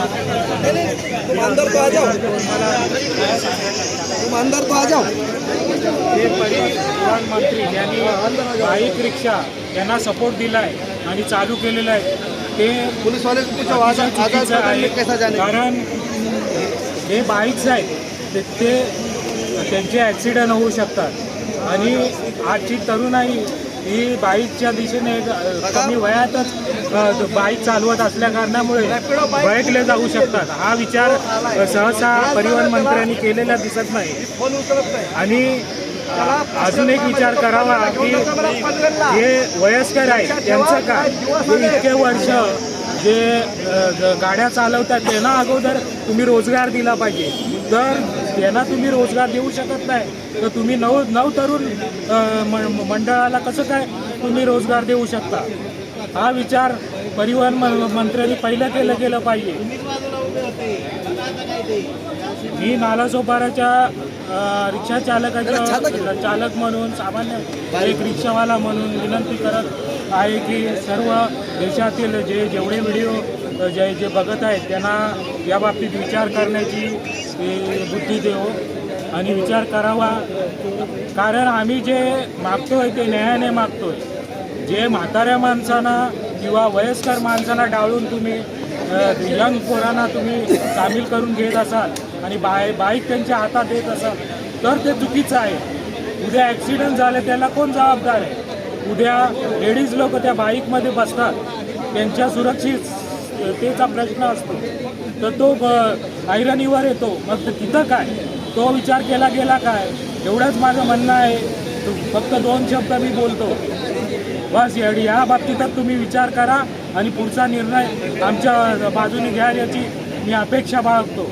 तुम अंदर तो आ जाओ, तुम अंदर तो आ जाओ। हे परिवहन मंत्री यांनी बाईक रिक्षा यांना सपोर्ट दिलाय आणि चालू केलेलं आहे ते पुलिस वाले को पूछो आजाद चुकीचं आहे। कैसा जाने। कारण हे बाईक्स आहेत ते त्यांचे ॲक्सिडेंट होऊ शकतात आणि आजची तरुणाई ही बाईकच्या दिशेने कमी वयातच बाईक चालवत असल्या कारणामुळे भडकले जाऊ शकतात। हा विचार सहसा परिवहन मंत्र्यांनी केलेला दिसत नाही। आणि अजून एक विचार करावा की जे वयस्कर आहेत त्यांचं काय, जे इतके वर्ष जे गाड्या चालवतात त्यांना अगोदर तुम्ही रोजगार दिला पाहिजे। जर त्यांना तुम्ही रोजगार देऊ शकत नाही तर तुम्ही नव तरुण मंडळाला कसं काय तुम्ही रोजगार देऊ शकता? हा विचार परिवहन मंत्र्यांनी पहिलं केलं पाहिजे। मी नालासोपाराच्या रिक्षा चालक म्हणून सामान्य एक रिक्षावाला म्हणून विनंती करत आहे की सर्व देशातील जेवढे व्हिडिओ जे बघत आहेत त्यांना या बाबतीत विचार करण्याची बुद्धी देऊ आणि विचार करावा। कारण आम्ही जे मागतोय ते न्यायाने मागतोय। जे म्हाताऱ्या माणसांना किंवा वयस्कर माणसांना डावळून तुम्ही यंग पोरांना तुम्ही सामील करून घेत असाल आणि बाईक त्यांच्या हातात देत असाल तर ते चुकीचं आहे। उद्या ॲक्सिडेंट झाले त्याला कोण जबाबदार आहे? उद्या लेडीज लोक त्या बाईकमध्ये बसतात, त्यांच्या सुरक्षिततेचा प्रश्न असतो तर तो ऐरणीवर येतो। मग तिथं काय तो विचार केला गेला काय? एवढंच माझं म्हणणं आहे। फक्त 2 शब्द मी बोलतो बस। या बाबतीतच तुम्ही विचार करा आणि पुढचा निर्णय आमच्या बाजूने घ्या याची मी अपेक्षा बाळगतो।